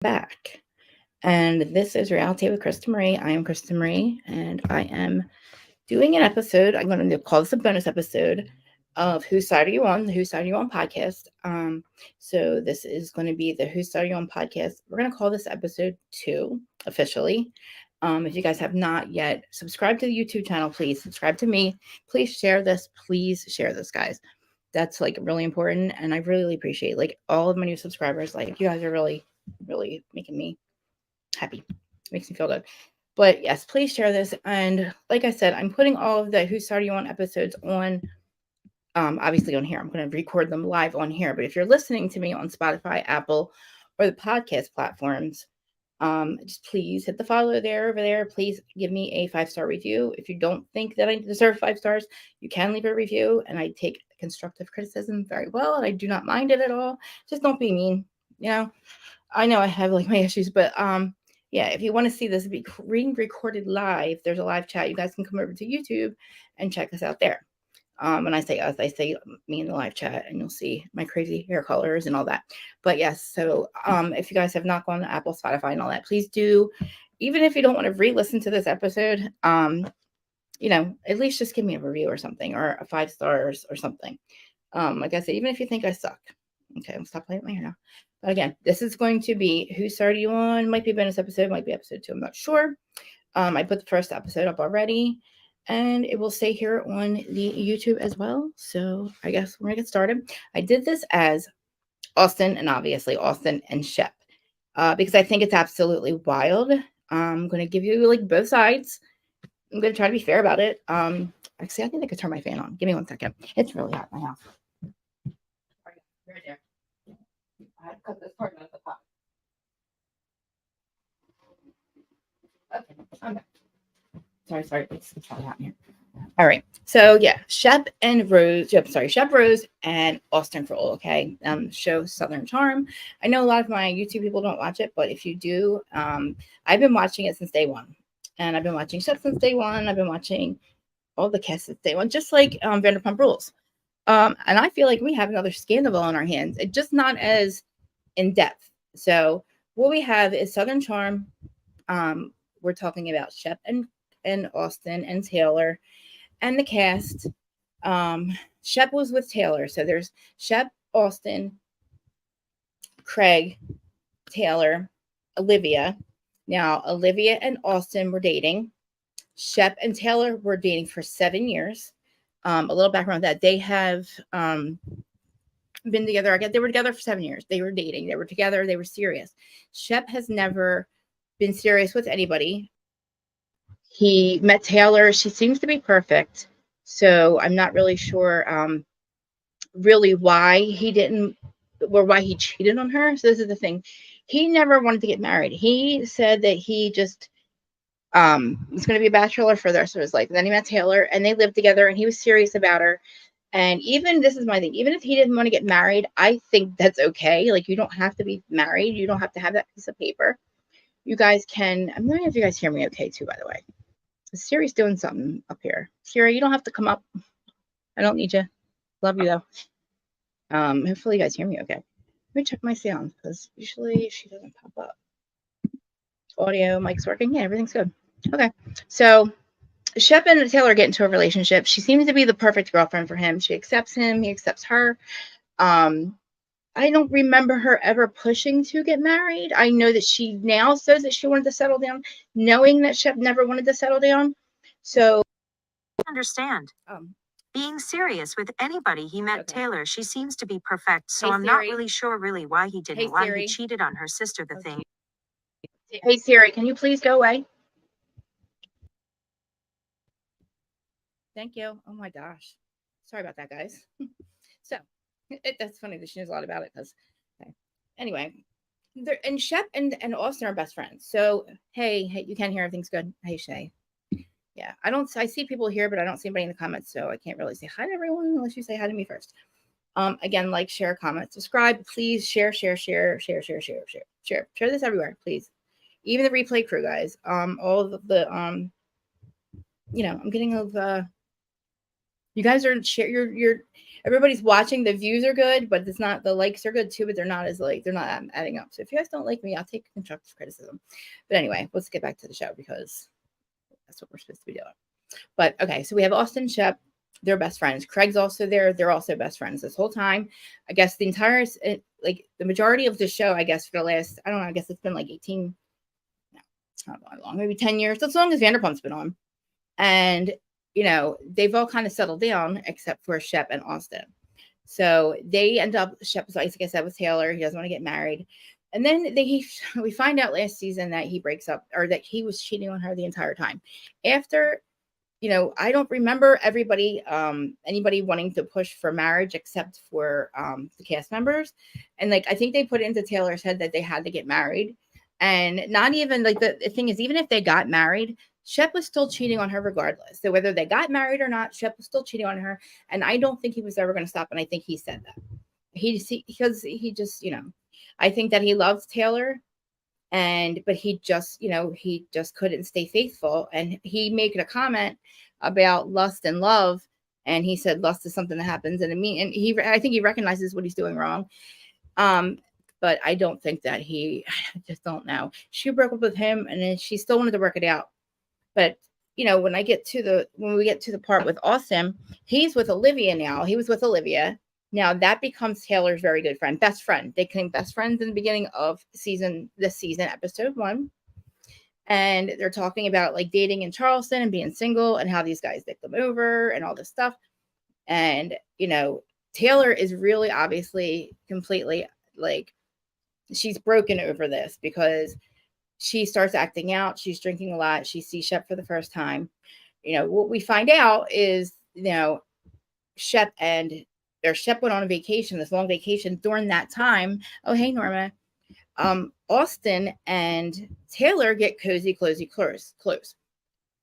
back. And this is Reality with Krista Marie. I am Krista Marie, and I am doing an episode. I'm going to call this a bonus episode of Whose Side Are You On? The Whose Side Are You On podcast. So this is going to be the Whose Side Are You On podcast. We're going to call this episode 2 officially. If you guys have not yet subscribed to the YouTube channel, please subscribe to me. Please share this. Please share this, guys. That's like really important, and I really appreciate like all of my new subscribers. Like you guys are really making me happy. It makes me feel good. But yes, please share this. And like I said, I'm putting all of the Who Started You On episodes on, obviously on here. I'm going to record them live on here. But if you're listening to me on Spotify, Apple, or the podcast platforms, just please hit the follow there over there. Please give me a 5-star review. If you don't think that I deserve 5 stars, you can leave a review, and I take constructive criticism very well, and I do not mind it at all. Just don't be mean. You know, I know I have like my issues, but yeah, if you want to see this being recorded live, there's a live chat. You guys can come over to YouTube and check us out there. When I say us, I say me in the live chat, and you'll see my crazy hair colors and all that. But yes, so if you guys have not gone to Apple, Spotify, and all that, please do. Even if you don't want to re-listen to this episode, at least just give me a review or something, or a 5 stars or something. Like I said, even if you think I suck. Okay, I'll stop playing with my hair now. But again, this is going to be Who Started You On? Might be a bonus episode, might be episode 2. I'm not sure. I put the first episode up already, and it will stay here on the YouTube as well. So I guess we're gonna get started. I did this as Austen, and obviously Austen and Shep, because I think it's absolutely wild. I'm gonna give you like both sides. I'm gonna try to be fair about it. Actually, I think I could turn my fan on. Give me 1 second. It's really hot in my house. Right there. I had to cut this part out of the pot. Okay, I'm back. Sorry. It's probably hot in here. All right. So yeah, Shep Rose and Austen for All. Okay. Show Southern Charm. I know a lot of my YouTube people don't watch it, but if you do, I've been watching it since day one, and I've been watching Shep since day one. I've been watching all the cast since day one, just like Vanderpump Rules. And I feel like we have another scandal on our hands. It's just not as in depth. So what we have is Southern Charm. We're talking about Shep and Austen and Taylor and the cast. Shep was with Taylor. So there's Shep, Austen, Craig, Taylor, Olivia. Now, Olivia and Austen were dating. Shep and Taylor were dating for 7 years. A little background that they have been together. I guess they were together for 7 years. They were dating. They were together. They were serious. Shep has never been serious with anybody. He met Taylor. She seems to be perfect. So I'm not really sure really why he didn't, or why he cheated on her. So this is the thing. He never wanted to get married. He said that he just was going to be a bachelor for the rest of his life. And then he met Taylor, and they lived together, and he was serious about her. And even, this is my thing, even if he didn't want to get married, I think that's okay. Like, you don't have to be married. You don't have to have that piece of paper. You guys can, I'm wondering if you guys hear me okay too, by the way. Siri's doing something up here. Siri, you don't have to come up. I don't need you. Love you though. Hopefully you guys hear me okay. Let me check my sound, because usually she doesn't pop up. Audio, mic's working. Yeah, everything's good. Okay. So Shep and Taylor get into a relationship. She seems to be the perfect girlfriend for him. She accepts him. He accepts her. I don't remember her ever pushing to get married. I know that she now says that she wanted to settle down, knowing that Shep never wanted to settle down. So understand. Being serious with anybody he met. Okay. Taylor, she seems to be perfect, so hey, I'm not really sure why he didn't, why he cheated on her sister, the thing. Hey Siri, can you please go away? Thank you. Oh my gosh. Sorry about that, guys. So that's funny that she knows a lot about it, because okay. Anyway, and Shep and Austin are best friends. So hey, you can hear everything's good. Hey Shay. Yeah, I see people here, but I don't see anybody in the comments, so I can't really say hi to everyone unless you say hi to me first. Again, like, share, comment, subscribe. Please share this everywhere, please. Even the replay crew, guys. All of the I'm getting of You guys are you're everybody's watching. The views are good, but it's not, the likes are good too, but they're not adding up. So if you guys don't like me, I'll take constructive criticism. But anyway, let's get back to the show because that's what we're supposed to be doing. But okay, so we have Austen and Shep. They're best friends. Craig's also there. They're also best friends this whole time. I guess the entire, like the majority of the show, I guess for the last, I don't know, I guess it's been like 18, no, it's not long, maybe 10 years, as long as Vanderpump's been on. And, you know, they've all kind of settled down except for Shep and Austen. So they end up, Shep, like I said, with Taylor. He doesn't want to get married. And then we find out last season that he breaks up, or that he was cheating on her the entire time. After, you know, I don't remember anybody wanting to push for marriage except for the cast members. And like, I think they put it into Taylor's head that they had to get married. And not even like the thing is, even if they got married, Shep was still cheating on her regardless. So whether they got married or not, Shep was still cheating on her. And I don't think he was ever going to stop. And I think he said that because he just, you know, I think that he loves Taylor. But he just, you know, he just couldn't stay faithful. And he made a comment about lust and love. And he said lust is something that happens in me. And I think he recognizes what he's doing wrong. But I don't think that I just don't know. She broke up with him and then she still wanted to work it out. But, you know, when we get to the part with Austen, he's with Olivia now. He was with Olivia. Now that becomes Taylor's very good friend, best friend. They became best friends in the beginning of this season, episode 1. And they're talking about like dating in Charleston and being single and how these guys dick them over and all this stuff. And, you know, Taylor is really obviously completely like, she's broken over this because she starts acting out. She's drinking a lot. She sees Shep for the first time. You know, what we find out is, you know, Shep went on a vacation, this long vacation. During that time, oh, hey, Norma. Austen and Taylor get cozy, close.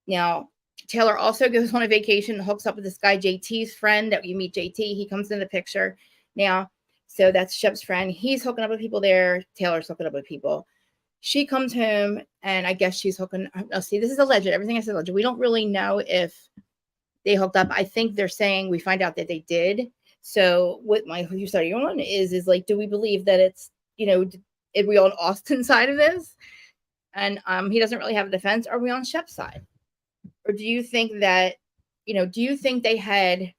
Now, Taylor also goes on a vacation, hooks up with this guy, JT's friend that you meet JT. He comes in the picture now. So that's Shep's friend. He's hooking up with people there. Taylor's hooking up with people. She comes home and I guess she's hooking. Oh, see, this is alleged. Everything I said alleged. We don't really know if they hooked up. I think they're saying we find out that they did. So what you started on is like, do we believe that it's, you know, are we on Austen's side of this? And he doesn't really have a defense. Are we on Shep's side? Or do you think that, you know, do you think they had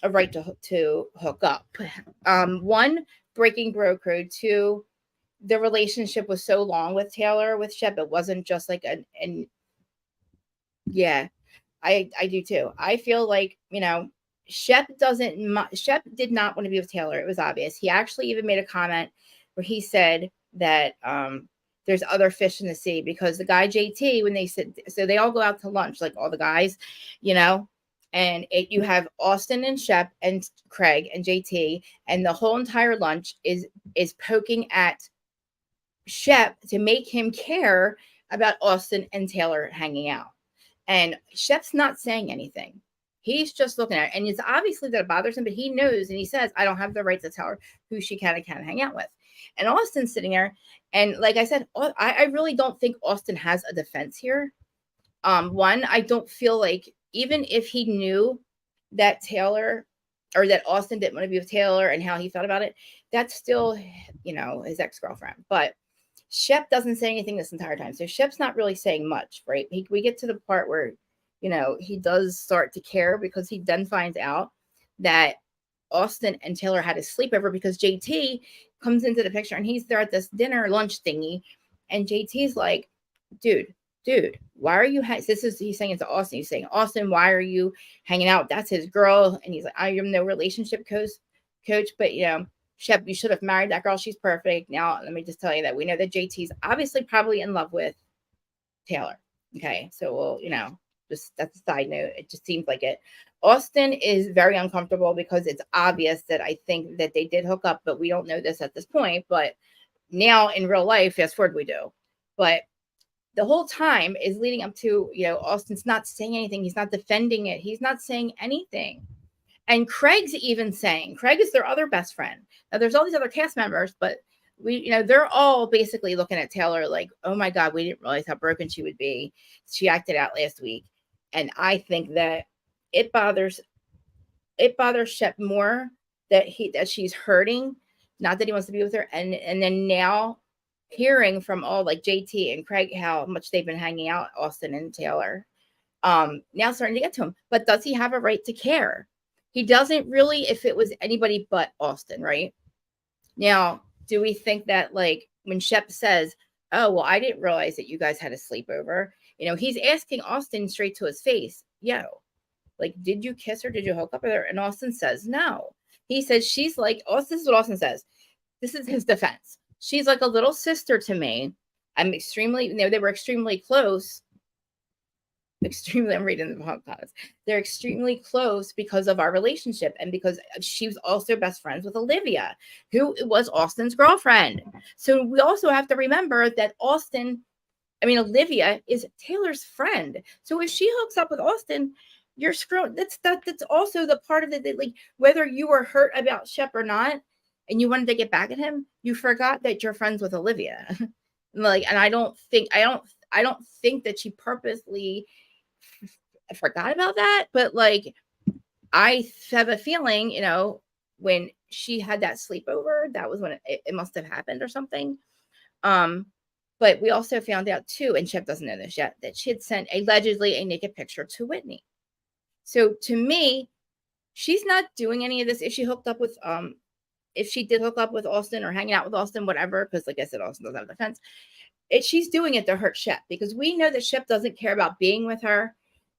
a right to hook up? 1, breaking bro code. 2, the relationship was so long with Taylor, with Shep. It wasn't just like yeah, I do too. I feel like, you know, Shep did not want to be with Taylor. It was obvious. He actually even made a comment where he said that there's other fish in the sea because the guy JT, when they said, so they all go out to lunch, like all the guys, you know, and you have Austen and Shep and Craig and JT, and the whole entire lunch is poking at Shep to make him care about Austen and Taylor hanging out. And Shep's not saying anything. He's just looking at it. And it's obviously that it bothers him, but he knows and he says, I don't have the right to tell her who she can and can't hang out with. And Austen's sitting there. And like I said, I really don't think Austen has a defense here. 1, I don't feel like, even if he knew that Taylor or that Austen didn't want to be with Taylor and how he felt about it, that's still, you know, his ex-girlfriend. But Shep doesn't say anything this entire time. So Shep's not really saying much, right? We get to the part where, you know, he does start to care because he then finds out that Austen and Taylor had a sleepover because JT comes into the picture and he's there at this dinner lunch thingy. And JT's like, dude, why are you, he's saying it to Austen. He's saying, Austen, why are you hanging out? That's his girl. And he's like, I am no relationship coach, but you know, Shep, you should have married that girl. She's perfect. Now, let me just tell you that we know that JT's obviously probably in love with Taylor. Okay. So we'll, you know, just that's a side note. It just seems like it. Austen is very uncomfortable because it's obvious that I think that they did hook up, but we don't know this at this point. But now in real life, fast forward, we do. But the whole time is leading up to, you know, Austen's not saying anything. He's not defending it. He's not saying anything. And Craig's even saying, Craig is their other best friend. Now there's all these other cast members, but they're all basically looking at Taylor like, oh my God, we didn't realize how broken she would be. She acted out last week. And I think that it bothers it bothers Shep more that she's hurting, not that he wants to be with her, and then now hearing from all like JT and Craig how much they've been hanging out, Austen and Taylor, now starting to get to him. But does he have a right to care? He doesn't really if it was anybody but Austen, right? Now, do we think that like when Shep says, "Oh, well, I didn't realize that you guys had a sleepover," he's asking Austen straight to his face, "Yo, like, did you kiss her? Did you hook up with her?" And Austen says, "No." He says she's like, this is what Austen says. This is his defense. She's like a little sister to me. I'm extremely, they were extremely close. I'm reading the comments. They're extremely close because of our relationship and because she was also best friends with Olivia, who was Austen's girlfriend. So we also have to remember that Olivia is Taylor's friend. So if she hooks up with Austen, you're screwed. That's also the part of it, like whether you were hurt about Shep or not, and you wanted to get back at him, you forgot that you're friends with Olivia. And I don't think that she purposely forgot about that, but like I have a feeling, when she had that sleepover, that was when it must have happened or something. But we also found out too, and Shep doesn't know this yet, that she had sent allegedly a naked picture to Whitney. So to me, she's not doing any of this. If she did hook up with Austen or hanging out with Austen, whatever, because like I said, Austen doesn't have a defense. She's doing it to hurt Shep because we know that Shep doesn't care about being with her.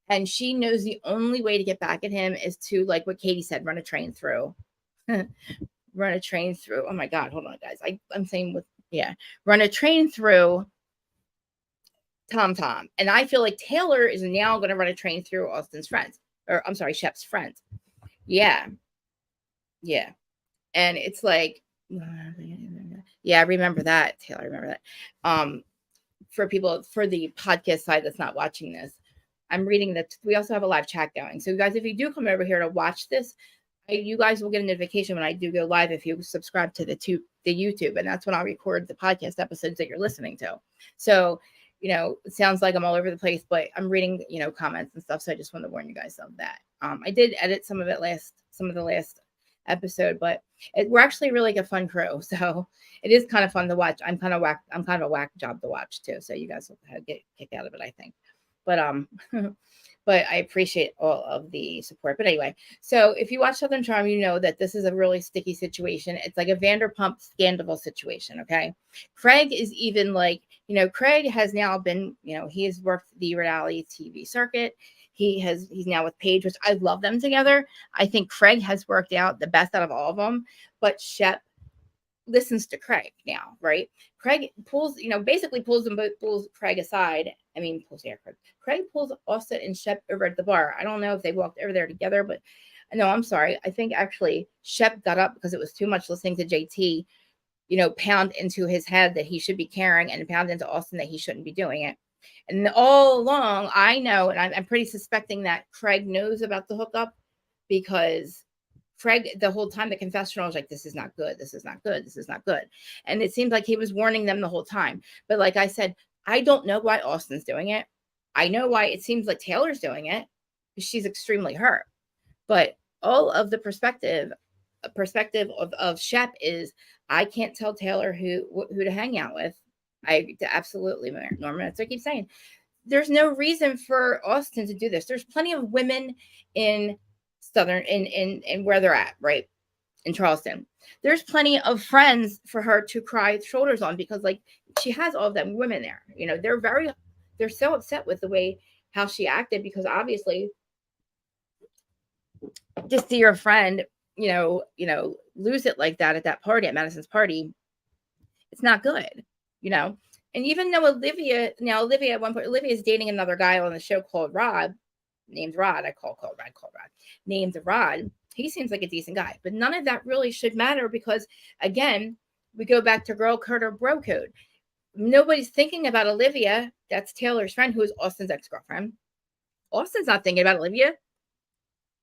And she knows the only way to get back at him is to, like what Katie said, run a train through. Run a train through. Oh my God, hold on, guys. I'm saying run a train through Tom. And I feel like Taylor is now going to run a train through Austen's friends. Or I'm sorry, Shep's friends. Yeah. Yeah. And it's like, yeah, I remember that, Taylor. I remember that. For people, for the podcast side that's not watching this, I'm reading that we also have a live chat going. So, guys, if you do come over here to watch this, you guys will get a notification when I do go live if you subscribe to the YouTube. And that's when I'll record the podcast episodes that you're listening to. So, it sounds like I'm all over the place, but I'm reading, comments and stuff. So I just want to warn you guys of that. I did edit some of the last episode, but we're actually really a fun crew. So it is kind of fun to watch. I'm kind of a whack job to watch too. So you guys will get kicked out of it, I think. But but I appreciate all of the support. But anyway, so if you watch Southern Charm, you know that this is a really sticky situation. It's like a Vanderpump Scandal situation. Okay. Craig is even like, Craig has now been, he has worked the reality TV circuit. He's now with Paige, which I love them together. I think Craig has worked out the best out of all of them, but Shep listens to Craig now, right? Craig pulls Craig aside. Craig pulls Austen and Shep over at the bar. I don't know if they walked over there together, but no, I'm sorry. I think actually Shep got up because it was too much listening to JT, pound into his head that he should be caring and pound into Austen that he shouldn't be doing it. And all along, I know, and I'm pretty suspecting that Craig knows about the hookup because Craig, the whole time, the confessional was like, this is not good. This is not good. This is not good. And it seems like he was warning them the whole time. But like I said, I don't know why Austen's doing it. I know why it seems like Taylor's doing it because she's extremely hurt. But all of the perspective of Shep is I can't tell Taylor who to hang out with. Absolutely, Norman. That's what I keep saying. There's no reason for Austen to do this. There's plenty of women in Southern in where they're at, right? In Charleston. There's plenty of friends for her to cry shoulders on because like she has all of them women there. They're so upset with the way how she acted because obviously to see your friend, lose it like that at that party, at Madison's party, it's not good, And even though Olivia at one point, Olivia is dating another guy on the show called Rod, named Rod. I call Rod. Named Rod. He seems like a decent guy, but none of that really should matter because, again, we go back to girl code or bro code. Nobody's thinking about Olivia. That's Taylor's friend, who is Austen's ex-girlfriend. Austen's not thinking about Olivia.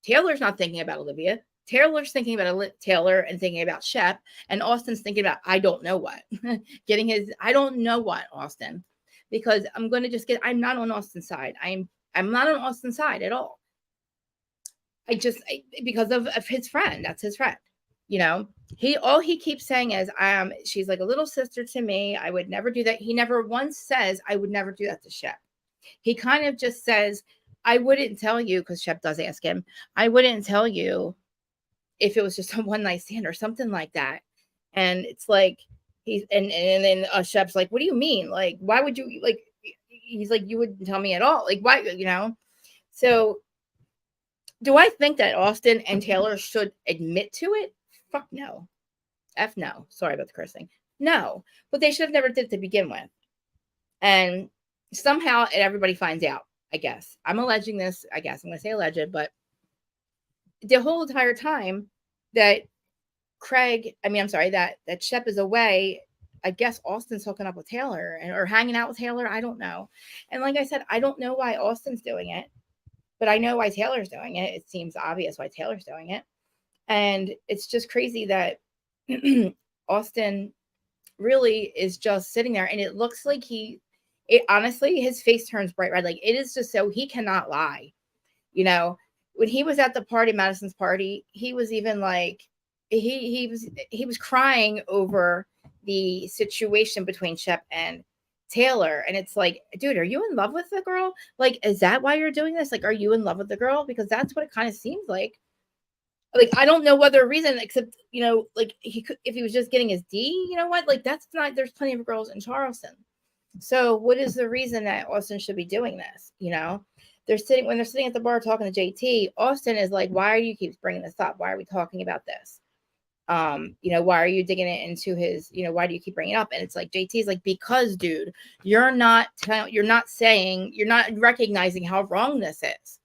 Taylor's not thinking about Olivia. Taylor's thinking about Taylor and thinking about Shep, and Austen's thinking about I don't know what. I don't know what, Austen, because I'm not on Austen's side. I'm not on Austen's side at all. because of his friend. That's his friend. All he keeps saying is, she's like a little sister to me. I would never do that. He never once says, I would never do that to Shep. He kind of just says, I wouldn't tell you, because Shep does ask him, I wouldn't tell you if it was just a one night stand or something like that. And it's like, and then Shep's like, what do you mean? Like, why would you, like, he's like, you wouldn't tell me at all. Like, why, So do I think that Austen and Taylor should admit to it? Fuck no. F no. Sorry about the cursing. No. But they should have never did to begin with. And somehow everybody finds out, I guess. I'm alleging this, I guess. I'm going to say alleged, but the whole entire time that that Shep is away, I guess Austen's hooking up with Taylor or hanging out with Taylor. I don't know. And like I said, I don't know why Austen's doing it, but I know why Taylor's doing it. It seems obvious why Taylor's doing it. And it's just crazy that Austen really is just sitting there, and it looks like honestly, his face turns bright red. Like, it is just so he cannot lie. When he was at the party, Madison's party, he was even like, he was crying over the situation between Shep and Taylor. And it's like, dude, are you in love with the girl? Like, is that why you're doing this? Like, are you in love with the girl? Because that's what it kind of seems like. Like, I don't know what other reason, except, like, he could, if he was just getting his D, you know what? Like, that's not, there's plenty of girls in Charleston. So what is the reason that Austen should be doing this? When they're sitting at the bar talking to JT, Austen is like, why do you keep bringing this up? Why are we talking about this? Why are you digging it into his, why do you keep bringing it up? And it's like, JT's like, because, dude, you're not recognizing how wrong this is.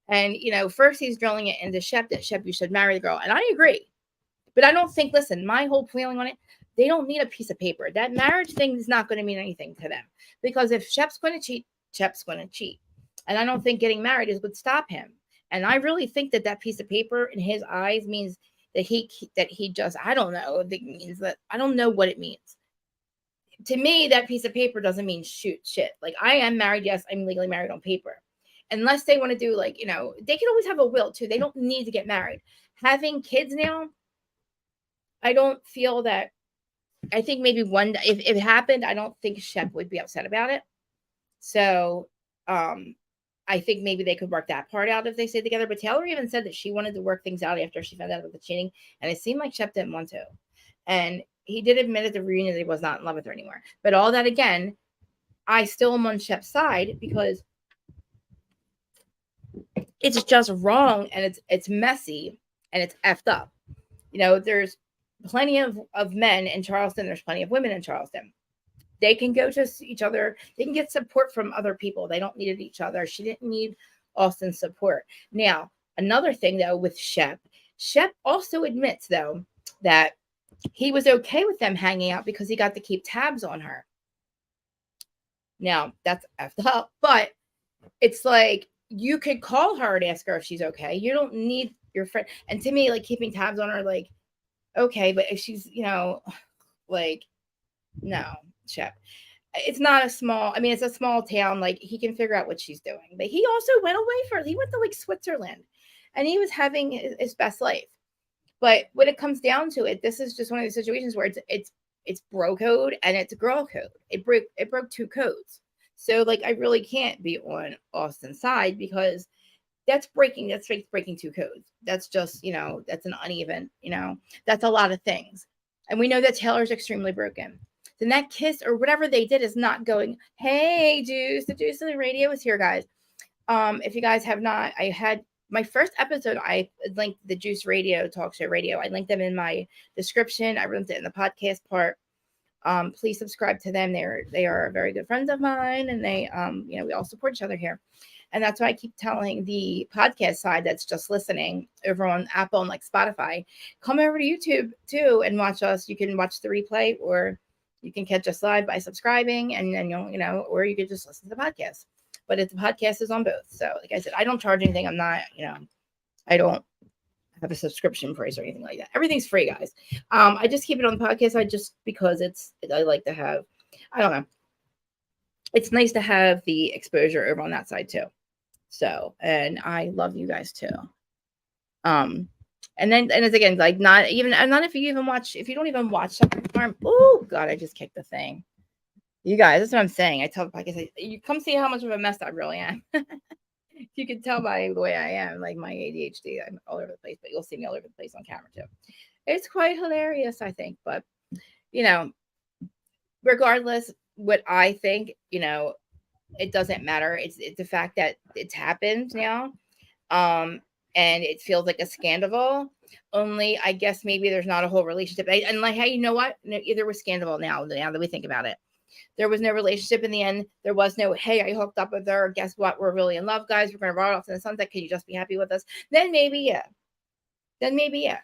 And, first he's drilling it into Shep, that Shep, you should marry the girl. And I agree. But I don't think, listen, my whole feeling on it, they don't need a piece of paper. That marriage thing is not going to mean anything to them. Because if Shep's going to cheat, Shep's going to cheat. And I don't think getting married would stop him. And I really think that piece of paper in his eyes means that he just, I don't know. It means that, I don't know what it means. To me, that piece of paper doesn't mean shit. Like, I am married. Yes, I'm legally married on paper. Unless they want to do, like, they can always have a will too. They don't need to get married. Having kids now, I don't feel that. I think maybe one day, if it happened, I don't think Shep would be upset about it. So, I think maybe they could work that part out if they stay together. But Taylor even said that she wanted to work things out after she found out about the cheating. And it seemed like Shep didn't want to. And he did admit at the reunion that he was not in love with her anymore. But all that, again, I still am on Shep's side because it's just wrong, and it's messy, and it's effed up. There's plenty of men in Charleston. There's plenty of women in Charleston. They can go to each other. They can get support from other people. They don't need each other. She didn't need Austen's support. Now, another thing, though, with Shep also admits, though, that he was okay with them hanging out because he got to keep tabs on her. Now, that's effed up, but it's like, you could call her and ask her if she's okay. You don't need your friend. And to me, like, keeping tabs on her, like, okay, but if she's, like, no, Shep. It's not it's a small town. Like, he can figure out what she's doing. But he also went away he went to, like, Switzerland, and he was having his best life. But when it comes down to it, this is just one of the situations where it's bro code and it's girl code. It broke two codes. So, like, I really can't be on Austen's side because that's breaking two codes. That's just, that's an uneven, that's a lot of things. And we know that Taylor's extremely broken. Then that kiss or whatever they did is not going, hey, Juice, the Juice of the Radio is here, guys. If you guys have not, I had my first episode, I linked the Juice Radio, Talk Show Radio. I linked them in my description. I linked it in the podcast part. Please subscribe to them. They are very good friends of mine, and they, we all support each other here. And that's why I keep telling the podcast side that's just listening over on Apple and like Spotify, come over to YouTube too and watch us. You can watch the replay, or you can catch us live by subscribing, and then or you could just listen to the podcast. But the podcast is on both. So, like I said, I don't charge anything. I'm not, I don't have a subscription price or anything like that. Everything's free, guys. I just keep it on the podcast side just because I like to have, I don't know. It's nice to have the exposure over on that side too. So, and I love you guys too. And as again, like not if you don't even watch Shepherd Farm. Oh God, I just kicked the thing. You guys, that's what I'm saying. I tell the podcast, you come see how much of a mess I really am. You can tell by the way I am, like my ADHD. I'm all over the place, but you'll see me all over the place on camera too. It's quite hilarious, I think. But regardless, what I think, it doesn't matter. It's the fact that it's happened now. And it feels like a scandal. Only I guess maybe there's not a whole relationship. And like, hey, you know what? Either was scandal now that we think about it. There was no relationship in the end. There was no, hey, I hooked up with her. Guess what? We're really in love, guys. We're going to ride off in the sunset. Can you just be happy with us? Then maybe, yeah.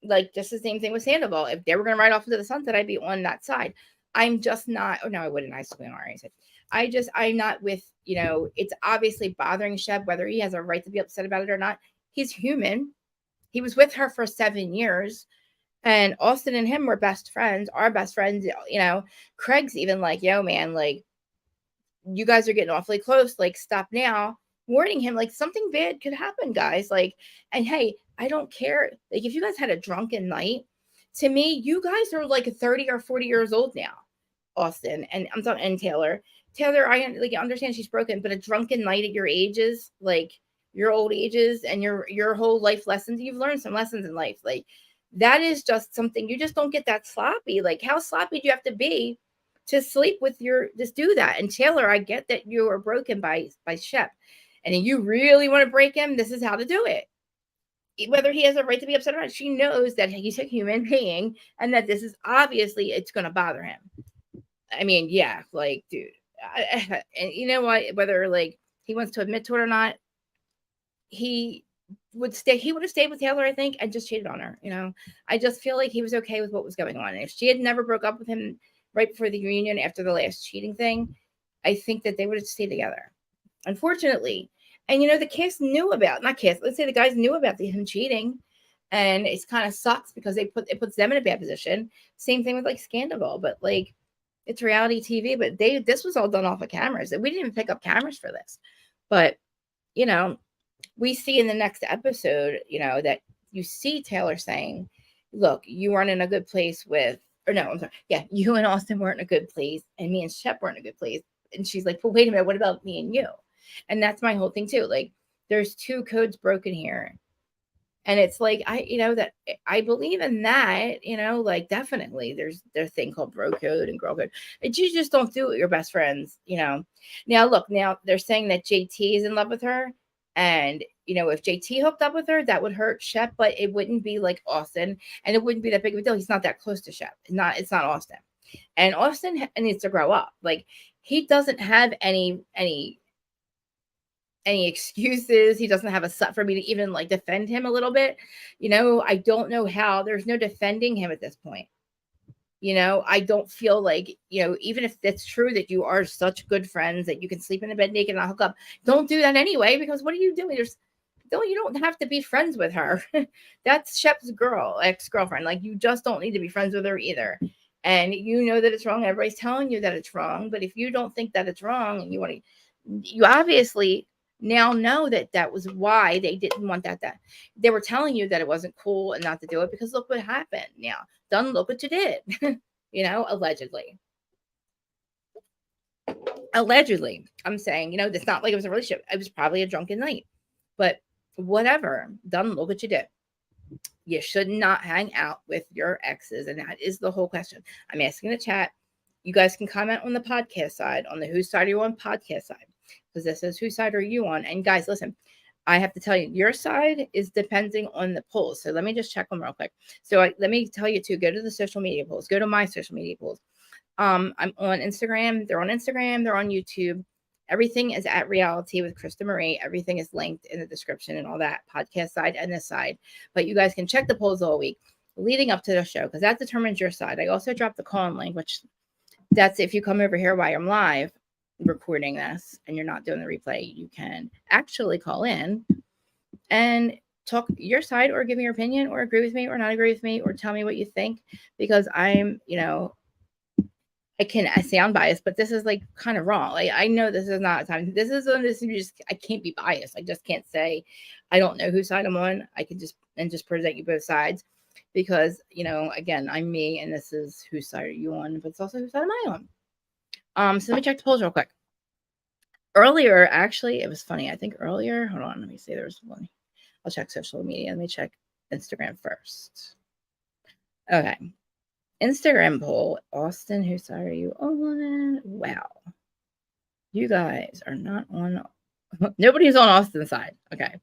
Like just the same thing with Sandoval. If they were going to ride off into the sunset, I'd be on that side. I'm just not. Oh no, I wouldn't. I still I'm not with. It's obviously bothering Shep, whether he has a right to be upset about it or not. He's human. He was with her for 7 years. And Austen and him were best friends, our best friends. Craig's even like, yo, man, like, you guys are getting awfully close. Like, stop now. Warning him, like, something bad could happen, guys. Like, and hey, I don't care. Like, if you guys had a drunken night, to me, you guys are like 30 or 40 years old now, Austen. And I'm talking, and Taylor. Taylor, I understand she's broken, but a drunken night at your ages, like your old ages and your whole life lessons, you've learned some lessons in life. Like, that is just something, you just don't get that sloppy. Like, how sloppy do you have to be to sleep with just do that? And Taylor, I get that you were broken by Shep, and you really want to break him. This is how to do it. Whether he has a right to be upset or not, she knows that he's a human being and that this is obviously, it's going to bother him. I mean, yeah, like, dude. And you know what? Whether like he wants to admit to it or not, he would have stayed with Taylor, I think, and just cheated on her. I just feel like he was okay with what was going on. And if she had never broke up with him right before the reunion after the last cheating thing, I think that they would have stayed together. Unfortunately. And the cast knew about, not cast, let's say the guys knew about him cheating. And it's kind of sucks because it puts them in a bad position. Same thing with like Scandal, but like it's reality TV, but this was all done off of cameras. We didn't even pick up cameras for this. But we see in the next episode, that you see Taylor saying, look, you weren't in a good place with, or no, I'm sorry. Yeah, you and Austen weren't in a good place, and me and Shep weren't in a good place. And she's like, well, wait a minute, what about me and you? And that's my whole thing too. Like, there's 2 codes broken here. And it's like, that I believe in that, like definitely there's thing called bro code and girl code. You just don't do it with your best friends, Now, look, now they're saying that JT is in love with her. And, if JT hooked up with her, that would hurt Shep, but it wouldn't be like Austen. And it wouldn't be that big of a deal. He's not that close to Shep. It's not Austen. And Austen needs to grow up. Like, he doesn't have any excuses. He doesn't have a set for me to even like defend him a little bit. I don't know how. There's no defending him at this point. I don't feel like, even if it's true that you are such good friends that you can sleep in the bed naked and not hook up, don't do that anyway, because what are you doing? You don't have to be friends with her. That's Shep's ex-girlfriend. Like, you just don't need to be friends with her either. And that it's wrong. Everybody's telling you that it's wrong. But if you don't think that it's wrong and you obviously now know that was why they didn't want that they were telling you that it wasn't cool and not to do it, because look what happened now. Look what you did. Allegedly, I'm saying, it's not like it was a relationship. It was probably a drunken night, but whatever. Look what you did. You should not hang out with your exes, and that is the whole question. I'm asking the chat. You guys can comment on the podcast side, on the whose side are you on podcast side, because this is whose side are you on. And guys, listen, I have to tell you, your side is depending on the polls. So let me just check them real quick. So let me tell you to go to the social media polls. Go to my social media polls. I'm on Instagram. They're on Instagram. They're on YouTube. Everything is at Reality with Krista Marie. Everything is linked in the description and all that, podcast side and this side. But you guys can check the polls all week leading up to the show, because that determines your side. I also dropped the call-in link, which that's if you come over here while I'm live recording this and you're not doing the replay, you can actually call in and talk your side, or give me your opinion, or agree with me or not agree with me, or tell me what you think, because I'm I sound biased, but this is like kind of wrong. Like, I know this is not time. This is just, I can't be biased. I just can't say, I don't know whose side I'm on. I can just present you both sides because, again, I'm me and this is whose side are you on, but it's also whose side am I on. So let me check the polls real quick. Earlier, actually, it was funny. I think earlier, hold on, let me see. There was one. I'll check social media. Let me check Instagram first. Okay. Instagram poll. Austen, whose side are you on? Wow. You guys are not on. Nobody's on Austen's side. Okay.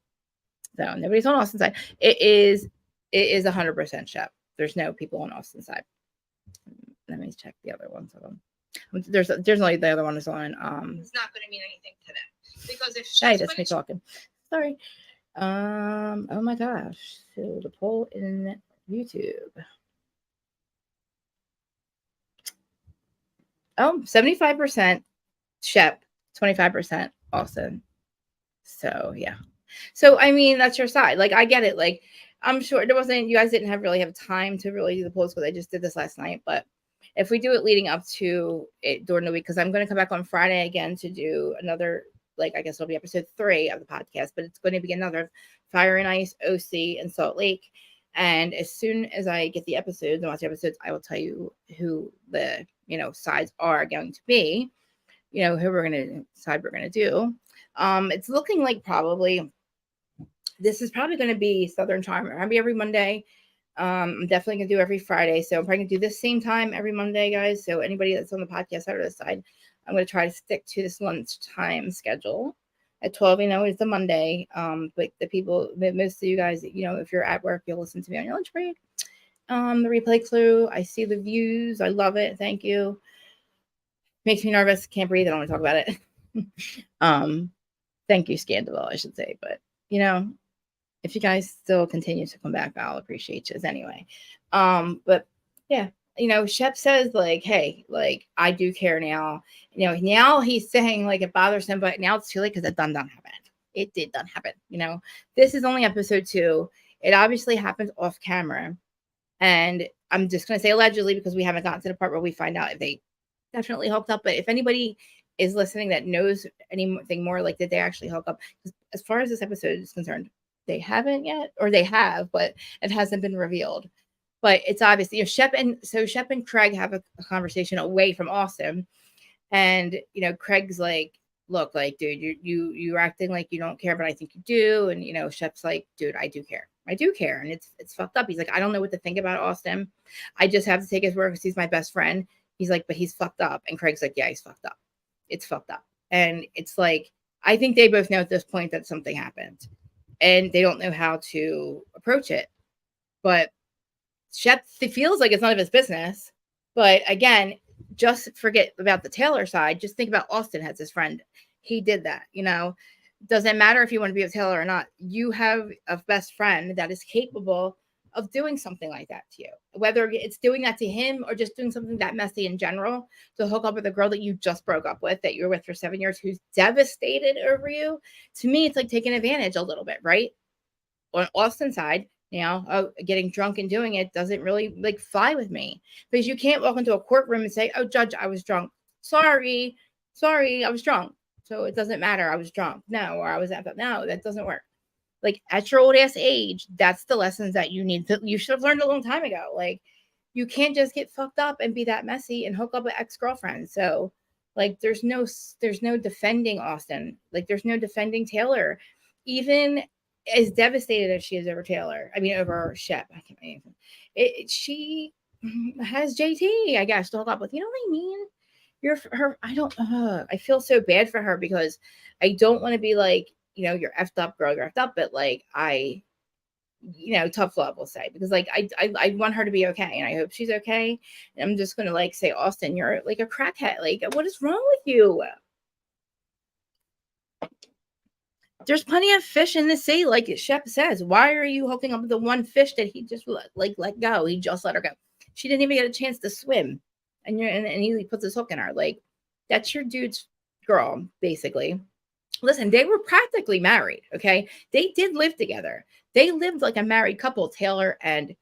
So nobody's on Austen's side. It is 100% Shep. There's no people on Austen's side. Let me check the other ones of them. There's only the other one is on. It's not going to mean anything to them because if Shep's that's me talking. Sorry. Oh my gosh. So the poll in YouTube. Oh, 75% Shep, 25% Austen. So yeah. So I mean, that's your side. Like, I get it. Like, I'm sure there wasn't, you guys didn't really have time to really do the polls because I just did this last night. But if we do it leading up to it during the week, because I'm going to come back on Friday again to do another, like, I guess it'll be episode 3 of the podcast, but it's going to be another Fire and Ice, OC, and Salt Lake. And as soon as I get the episodes and watch the episodes, I will tell you who the, sides are going to be, who we're going to decide we're going to do. It's looking like this is probably going to be Southern time. It's going to be every Monday. I'm definitely going to do every Friday. So I'm probably going to do this same time every Monday, guys. So anybody that's on the podcast side or the side, I'm going to try to stick to this lunchtime schedule at 12. It's the Monday. But the people, most of you guys, if you're at work, you'll listen to me on your lunch break. The replay clue. I see the views. I love it. Thank you. Makes me nervous. Can't breathe. I don't want to talk about it. Thank you, Scandal, I should say. But, if you guys still continue to come back, I'll appreciate you anyway. But yeah, Shep says like, hey, like, I do care now. Now he's saying like it bothers him, but now it's too late because it done happened. It did done happen. This is only episode 2. It obviously happens off camera. And I'm just going to say allegedly because we haven't gotten to the part where we find out if they definitely hooked up. But if anybody is listening that knows anything more, like, did they actually hook up? As far as this episode is concerned, they haven't yet, or they have, but it hasn't been revealed. But it's obviously, Shep and Craig have a conversation away from Austen, and Craig's like, look, like, dude, you're acting like you don't care, but I think you do. And Shep's like, dude, I do care, and it's fucked up. He's like, I don't know what to think about Austen. I just have to take his word because he's my best friend. He's like, but he's fucked up. And Craig's like, yeah, he's fucked up. It's fucked up. And it's like, I think they both know at this point that something happened. And they don't know how to approach it. But Shep feels like it's none of his business. But again, just forget about the Taylor side. Just think about Austen as his friend. He did that, Doesn't matter if you want to be with Taylor or not. You have a best friend that is capable of doing something like that to you. Whether it's doing that to him or just doing something that messy in general, to hook up with a girl that you just broke up with, that you're with for 7 years, who's devastated over you. To me, it's like taking advantage a little bit, right? On Austen's side, getting drunk and doing it doesn't really like fly with me, because you can't walk into a courtroom and say, oh, judge, I was drunk. Sorry, I was drunk. So it doesn't matter. I was drunk. No, or I was at that. No, that doesn't work. Like, at your old ass age, that's the lessons that you should have learned a long time ago. Like, you can't just get fucked up and be that messy and hook up with ex-girlfriends. So, like, there's no defending Austen. Like, there's no defending Taylor. Even as devastated as she is over over Shep, she has JT, I guess, to hook up with. You know what I mean? I feel so bad for her because I don't want to be like, you're effed up, girl, you're effed up. But like, tough love, will say, because like, I want her to be okay. And I hope she's okay. And I'm just going to like say, Austen, you're like a crackhead. Like, what is wrong with you? There's plenty of fish in the sea. Like Shep says, why are you hooking up with the one fish that he just let go? He just let her go. She didn't even get a chance to swim. And he puts his hook in her. Like, that's your dude's girl, basically. Listen, they were practically married, okay? They did live together. They lived like a married couple, Taylor and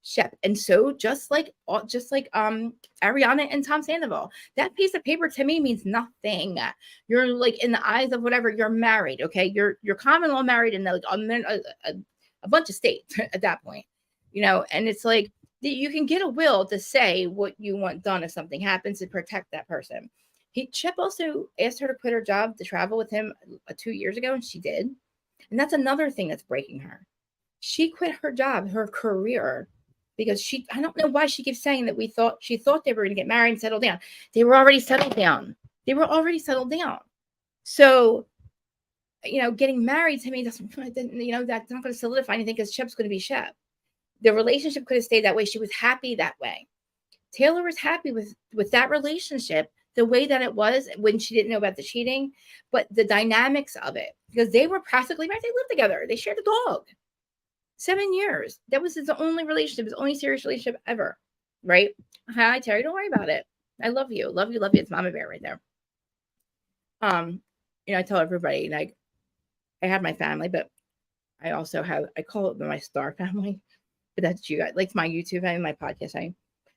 Shep. And so just like Ariana and Tom Sandoval, that piece of paper to me means nothing. You're like, in the eyes of whatever, you're married, okay? You're common law married in like a bunch of states at that point, and it's like you can get a will to say what you want done if something happens to protect that person. Shep also asked her to quit her job to travel with him 2 years ago, and she did. And that's another thing that's breaking her. She quit her job, her career, because I don't know why she keeps saying that she thought they were going to get married and settle down. They were already settled down. So, getting married to me doesn't, that's not going to solidify anything because Shep's going to be Shep. The relationship could have stayed that way. She was happy that way. Taylor was happy with that relationship, the way that it was when she didn't know about the cheating, but the dynamics of it, because they were practically married. They lived together. They shared a dog. 7 years. That was his only relationship, his only serious relationship ever. Right? Hi, Terry. Don't worry about it. I love you. Love you. Love you. It's Mama Bear right there. I tell everybody, like, I have my family, but I also I call it my star family, but that's you guys. Like my YouTube and my podcast.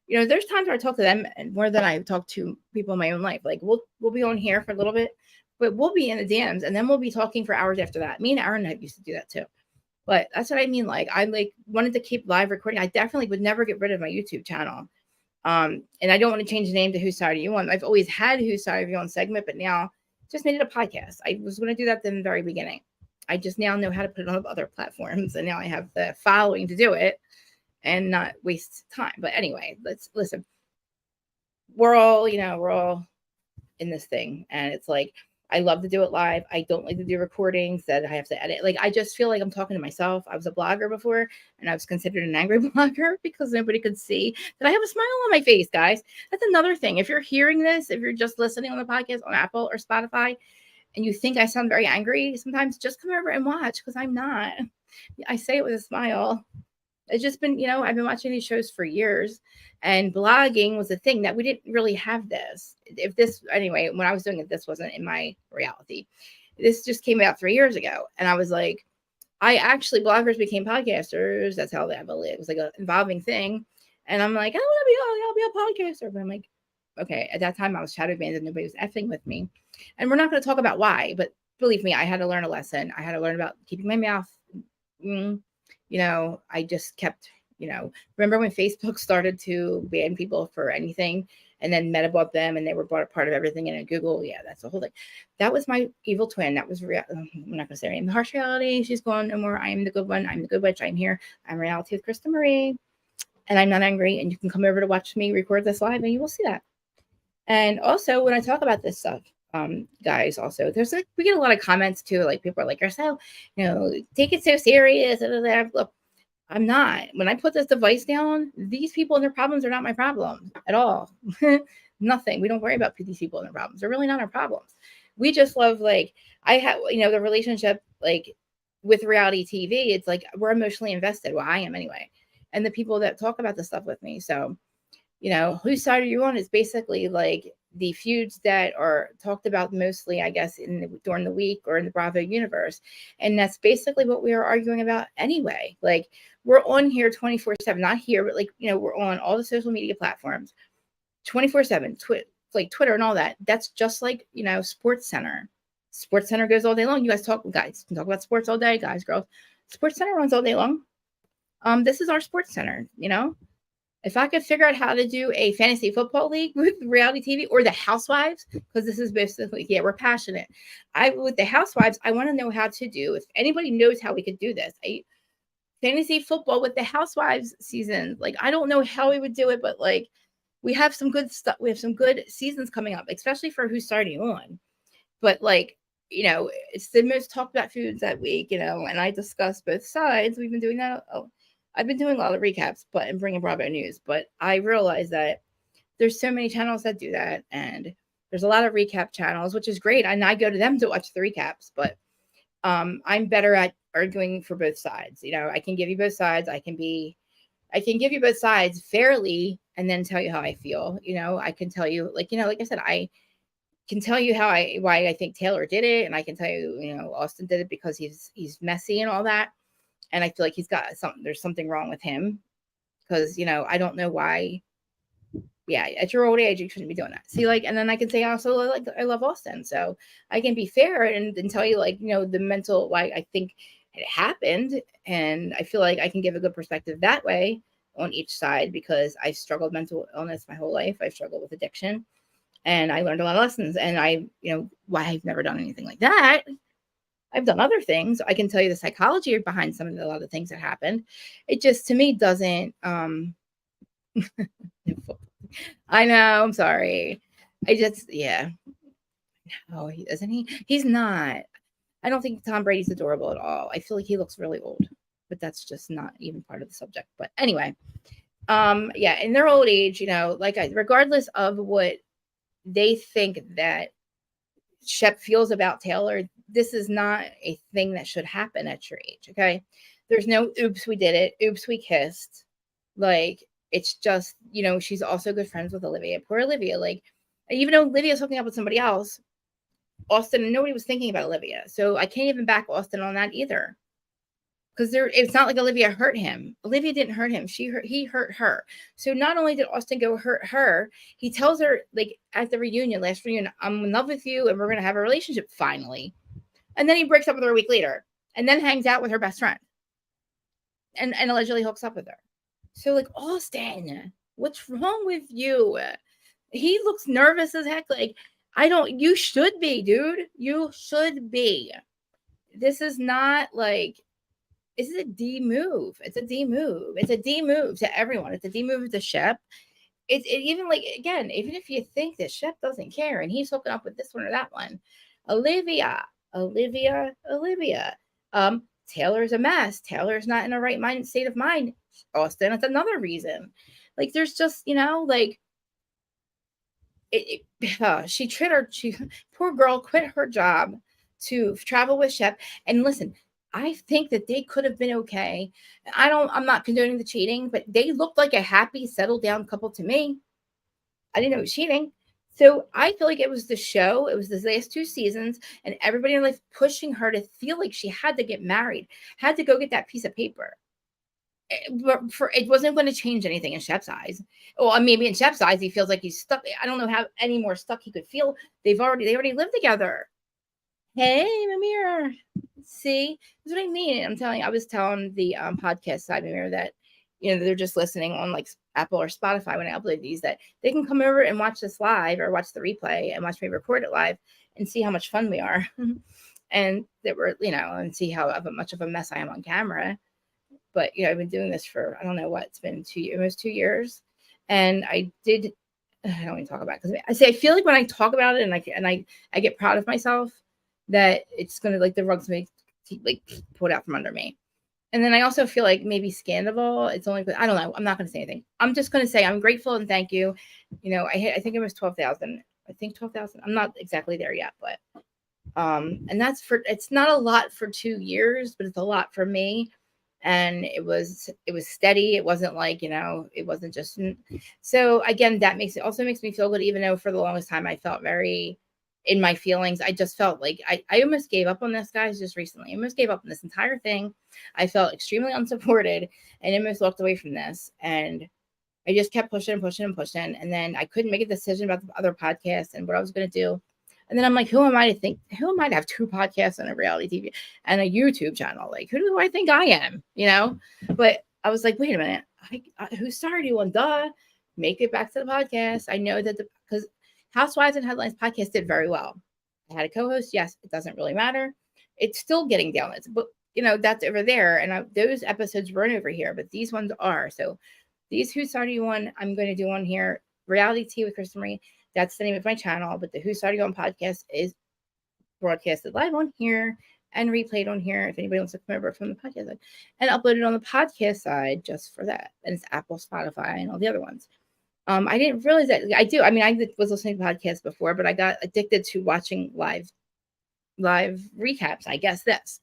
There's times where I talk to them more than I talk to people in my own life. Like we'll be on here for a little bit, but we'll be in the DMs and then we'll be talking for hours after that. Me and Aaron used to do that too. But that's what I mean. Like I wanted to keep live recording. I definitely would never get rid of my YouTube channel. And I don't want to change the name to Whose Side Are You On? I've always had Whose Side Are You On segment, but now just made it a podcast. I was going to do that in the very beginning. I just now know how to put it on other platforms, and now I have the following to do it and not waste time. But anyway, let's listen. We're all in this thing, and it's like I love to do it live. I don't like to do recordings that I have to edit. Like, I just feel like I'm talking to myself. I was a blogger before, and I was considered an angry blogger because nobody could see that I have a smile on my face, guys. That's another thing. If you're hearing this, if you're just listening on the podcast on Apple or Spotify, and you think I sound very angry, sometimes just come over and watch, because I'm not. I say it with a smile. It's just been, I've been watching these shows for years, and blogging was a thing that we didn't really have this. Anyway, when I was doing it, this wasn't in my reality. This just came out 3 years ago. And I was like, bloggers became podcasters. That's how it was like an evolving thing. And I'm like, I'll be a podcaster. But I'm like, okay, at that time I was shadow banned and nobody was effing with me. And we're not going to talk about why, but believe me, I had to learn a lesson. I had to learn about keeping my mouth. I just kept, remember when Facebook started to ban people for anything, and then Meta bought them and they were bought a part of everything, and Google, that's the whole thing. That was my evil twin. That was real. I'm not gonna say her name. The harsh reality. She's gone no more. I am the good one. I'm the good witch. I'm here. I'm reality with Krista Marie, and I'm not angry. And you can come over to watch me record this live, and you will see that. And also, when I talk about this stuff, guys, also there's we get a lot of comments too. Like, people are like, "You're so, take it so serious." Look, I'm not. When I put this device down, these people and their problems are not my problems at all. Nothing. We don't worry about these people and their problems. They're really not our problems. We just love, like, I have, the relationship, like, with reality TV. It's like we're emotionally invested. Well, I am anyway. And the people that talk about this stuff with me. So, Whose Side Are You On is basically like the feuds that are talked about mostly, I guess, during the week or in the Bravo universe. And that's basically what we are arguing about anyway. Like, we're on here 24/7, not here, but we're on all the social media platforms 24/7, like Twitter and all that. That's just like, Sports Center. Sports Center goes all day long. You guys can talk about sports all day, guys, girls. Sports Center runs all day long. This is our Sports Center, If I could figure out how to do a fantasy football league with reality TV, or the Housewives, because this is basically, we're passionate. With the Housewives, I want to know how to do, if anybody knows how we could do this, fantasy football with the Housewives season. Like, I don't know how we would do it, but we have some good stuff. We have some good seasons coming up, especially for Who's Starting On. But it's the most talked about foods that week, and I discuss both sides. We've been doing that. I've been doing a lot of recaps, and bringing Bravo news, but I realize that there's so many channels that do that, and there's a lot of recap channels, which is great. And I go to them to watch the recaps, but I'm better at arguing for both sides. I can give you both sides. I can give you both sides fairly, and then tell you how I feel. I can tell you, like I said, I can tell you why I think Taylor did it, and I can tell you, Austen did it because he's messy and all that. And I feel like he's got there's something wrong with him. because, I don't know why. Yeah, at your old age, you shouldn't be doing that. See, and then I can say also, I love Austen. So I can be fair and tell you, the mental, why I think it happened. And I feel like I can give a good perspective that way on each side, because I struggled with mental illness my whole life. I've struggled with addiction, and I learned a lot of lessons. And why I've never done anything like that. I've done other things. I can tell you the psychology behind a lot of the things that happened. It just, to me, doesn't, I know, I'm sorry. Yeah. Oh, isn't he? He's not. I don't think Tom Brady's adorable at all. I feel like he looks really old, but that's just not even part of the subject. But anyway, yeah, in their old age, regardless of what they think that Shep feels about Taylor, this is not a thing that should happen at your age. Okay. There's no, oops, we did it. Oops, we kissed. It's just, she's also good friends with Olivia. Poor Olivia. Even though Olivia's hooking up with somebody else, Austen, and nobody was thinking about Olivia. So I can't even back Austen on that either. Because it's not like Olivia hurt him. Olivia didn't hurt him. He hurt her. So not only did Austen go hurt her, he tells her, at the last reunion, I'm in love with you and we're going to have a relationship finally. And then he breaks up with her a week later and then hangs out with her best friend and allegedly hooks up with her. So, Austen, what's wrong with you? He looks nervous as heck. You should be, dude. You should be. This is not this is a D move. It's a D move. It's a D move to everyone. It's a D move to Shep. Even again, even if you think that Shep doesn't care and he's hooking up with this one or that one, Olivia. Taylor's a mess. Taylor's not in the right state of mind. Austen, it's another reason. There's just, she poor girl quit her job to travel with Shep. And listen, I think that they could have been okay. I'm not condoning the cheating, but they looked like a happy, settled down couple to me. I didn't know it was cheating. So I feel like it was the show. It was the last 2 seasons, and everybody in life pushing her to feel like she had to get married, had to go get that piece of paper. It wasn't going to change anything in Shep's eyes. Well, maybe in Shep's eyes, he feels like he's stuck. I don't know how any more stuck he could feel. They already lived together. Hey, Mimir. See, that's what I mean. I was telling the podcast side, Mimir, that they're just listening on Apple or Spotify when I upload these, that they can come over and watch this live or watch the replay and watch me record it live and see how much fun we are. And that we're, and see how much of a mess I am on camera. But, I've been doing this for, I don't know what, it's been almost 2 years. And I don't want to talk about it because I feel like when I talk about it and I get proud of myself, that it's going to the rugs may pulled out from under me. And then I also feel like maybe Scandal. It's only, I don't know. I'm not going to say anything. I'm just going to say I'm grateful and thank you. I think it was 12,000. I think 12,000. I'm not exactly there yet, but and it's not a lot for 2 years, but it's a lot for me. And it was steady. It wasn't it wasn't just. So again, that makes me feel good, even though for the longest time I felt very in my feelings. I just felt like I almost gave up on this, guys, just recently. I almost gave up on this entire thing. I felt extremely unsupported and almost walked away from this. And I just kept pushing and pushing and pushing. And then I couldn't make a decision about the other podcast and what I was going to do. And then I'm like, who am I to have 2 podcasts and a reality TV and a YouTube channel? Who do I think I am? But I was like, wait a minute. Who started you on? Duh. Make it back to the podcast. I know that because Housewives and Headlines podcast did very well. I had a co-host. Yes, it doesn't really matter. It's still getting downloads, but that's over there. And those episodes weren't over here, but these ones are. So these Who Started You On, I'm going to do on here. Reality Tea with Krista Marie. That's the name of my channel. But the Who Started You On podcast is broadcasted live on here and replayed on here. If anybody wants to come over from the podcast side, and uploaded on the podcast side just for that. And it's Apple, Spotify, and all the other ones. I didn't realize that. I do. I mean, I was listening to podcasts before, but I got addicted to watching live recaps. I guess this,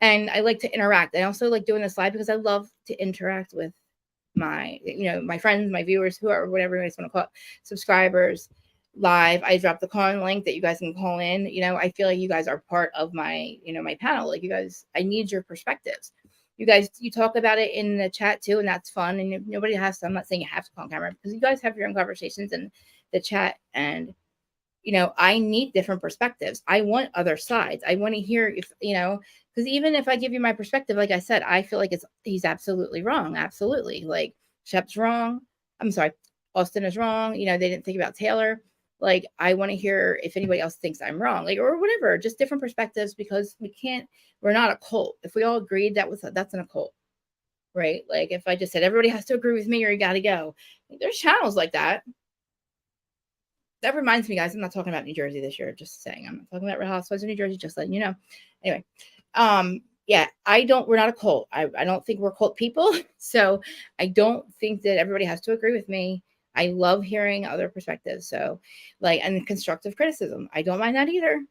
and I like to interact. I also like doing this live because I love to interact with my, my friends, my viewers, whoever, whatever you guys want to call it, subscribers. Live, I dropped the call-in link that you guys can call in. I feel like you guys are part of my, my panel. You guys, I need your perspectives. you talk about it in the chat too, and that's fun. And nobody has to, I'm not saying you have to call on camera, because you guys have your own conversations in the chat. And, I need different perspectives. I want other sides. I want to hear if, because even if I give you my perspective, like I said, I feel like he's absolutely wrong. Absolutely. Like, Shep's wrong. I'm sorry. Austen is wrong. They didn't think about Taylor. Like, I want to hear if anybody else thinks I'm wrong, like, or whatever, just different perspectives, because we're not a cult. If we all agreed that's an occult, right? Like, if I just said everybody has to agree with me or you got to go, there's channels like that. That reminds me, guys, I'm not talking about New Jersey this year. Just saying, I'm not talking about Real Housewives of New Jersey. Just letting you know. Anyway, yeah, we're not a cult. I don't think we're cult people. So I don't think that everybody has to agree with me. I love hearing other perspectives. So, like, and constructive criticism, I don't mind that either.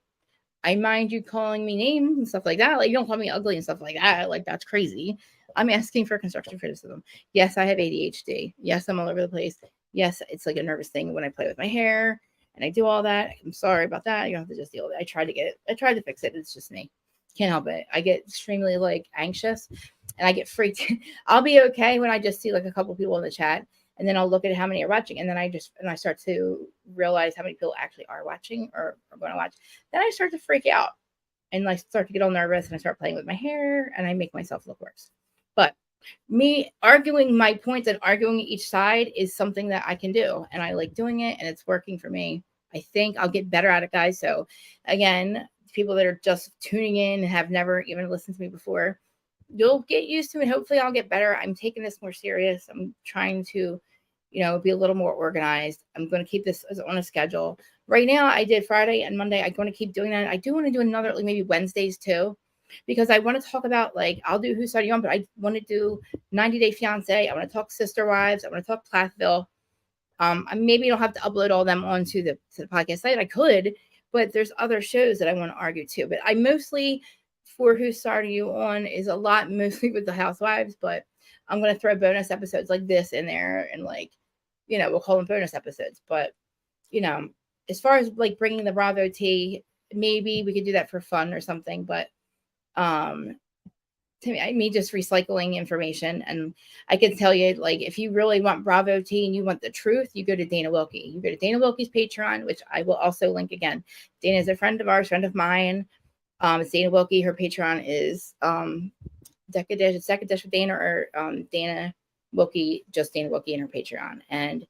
I mind you calling me names and stuff like that. Like, you don't call me ugly and stuff like that. Like, that's crazy. I'm asking for constructive criticism. Yes, I have ADHD. Yes, I'm all over the place. Yes, it's like a nervous thing when I play with my hair and I do all that. I'm sorry about that. You don't have to just deal with it. I tried to fix it. It's just me. Can't help it. I get extremely like anxious and I get freaked. I'll be okay when I just see like a couple people in the chat, and then I'll look at how many are watching, and then I start to realize how many people actually are watching or are going to watch. Then I start to freak out and I start to get all nervous, and I start playing with my hair and I make myself look worse. But me arguing my points and arguing each side is something that I can do, and I like doing it, and it's working for me. I think I'll get better at it, guys. So again, people that are just tuning in and have never even listened to me before, you'll get used to it. Hopefully I'll get better. I'm taking this more serious. I'm trying to, be a little more organized. I'm going to keep this on a schedule. Right now, I did Friday and Monday. I'm going to keep doing that. I do want to do another, like maybe Wednesdays too, because I want to talk about, like, I'll do Who Started You On, but I want to do 90 Day Fiance. I want to talk Sister Wives. I want to talk Plathville. I maybe don't have to upload all them onto the podcast site. I could, but there's other shows that I want to argue too. But I mostly, for Who Started You On, is a lot mostly with the Housewives, but I'm going to throw bonus episodes like this in there, and like, we'll call them bonus episodes. But, as far as like bringing the Bravo tea, maybe we could do that for fun or something. But to me, just recycling information. And I can tell you, like, if you really want Bravo tea and you want the truth, you go to Dana Wilkie. You go to Dana Wilkie's Patreon, which I will also link again. Dana is a friend of ours, friend of mine. It's Dana Wilkie. Her Patreon is Decadish. It's Decadish with Dana, or Dana Wilkie, just Dana Wilkie in her Patreon. And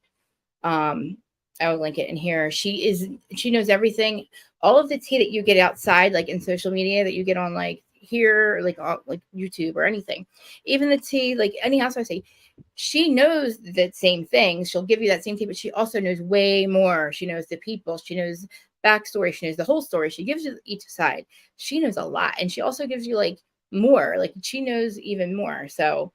I will link it in here. She knows everything. All of the tea that you get outside, like in social media, that you get on like here, like YouTube or anything, even the tea, like any house I say, she knows that same thing. She'll give you that same tea, but she also knows way more. She knows the people. She knows backstory. She knows the whole story. She gives you each side. She knows a lot, and she also gives you like more. Like, she knows even more. So,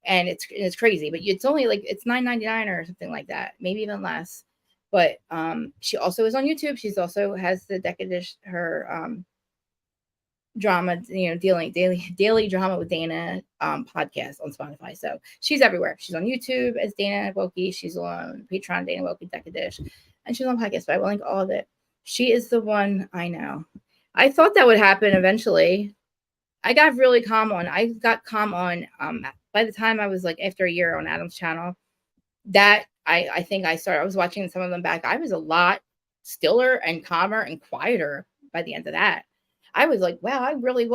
and it's crazy, but it's only like it's $9.99 or something like that, maybe even less. But she also is on YouTube. She's also has the Decadish, her drama, daily drama with Dana podcast on Spotify. So she's everywhere. She's on YouTube as Dana Wilkie. She's on Patreon, Dana Wilkie Decadish, and she's on podcast. But I will link all of it. She is the one. I know. I thought that would happen eventually. I got really calm on. I got calm on. By the time I was like after a year on Adam's channel, that I think I was watching some of them back. I was a lot stiller and calmer and quieter by the end of that. I was like, wow, I was really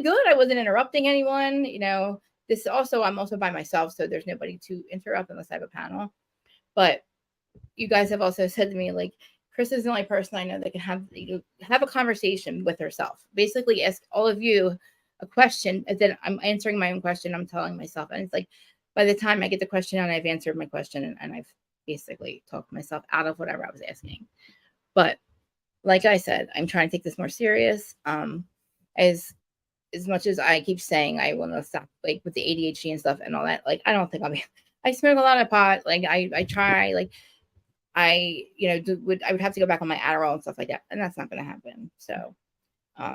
good. I wasn't interrupting anyone. I'm also by myself, so there's nobody to interrupt unless I have a panel. But you guys have also said to me, like, Chris is the only person I know that can have a conversation with herself. Basically, ask all of you a question, and then I'm answering my own question. I'm telling myself, and it's like, by the time I get the question out, I've answered my question, and I've basically talked myself out of whatever I was asking. But like I said, I'm trying to take this more serious. As much as I keep saying I want to stop, like, with the ADHD and stuff and all that, like, I don't think I smoke a lot of pot. Like, I try, like, I would have to go back on my Adderall and stuff like that, and that's not going to happen. So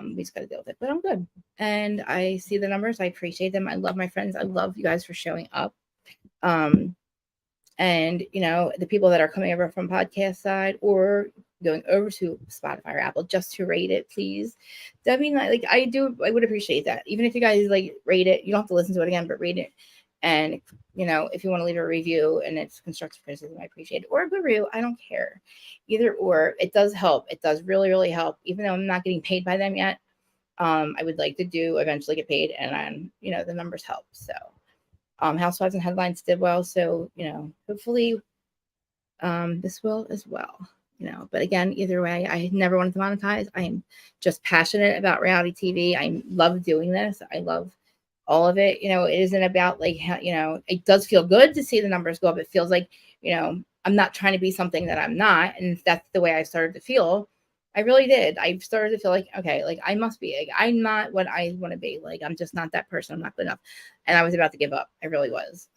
we just got to deal with it. But I'm good, and I see the numbers. I appreciate them. I love my friends. I love you guys for showing up. And the people that are coming over from podcast side or going over to Spotify or Apple just to rate it, please. That'd be nice. Like I would appreciate that. Even if you guys like rate it, you don't have to listen to it again, but rate it. And if you want to leave a review and it's constructive criticism, I appreciate it. Or a good review, I don't care. Either or, it does help. It does really, really help. Even though I'm not getting paid by them yet, I would like to eventually get paid, and the numbers help. So, Housewives and Headlines did well. So, hopefully, this will as well. But again, either way, I never wanted to monetize. I am just passionate about reality TV. I love doing this. I love all of it. It isn't about like how, it does feel good to see the numbers go up. It feels like, I'm not trying to be something that I'm not. And that's the way I started to feel. I really did. I started to feel like, okay, like I must be, like, I'm not what I want to be. Like, I'm just not that person. I'm not good enough. And I was about to give up. I really was.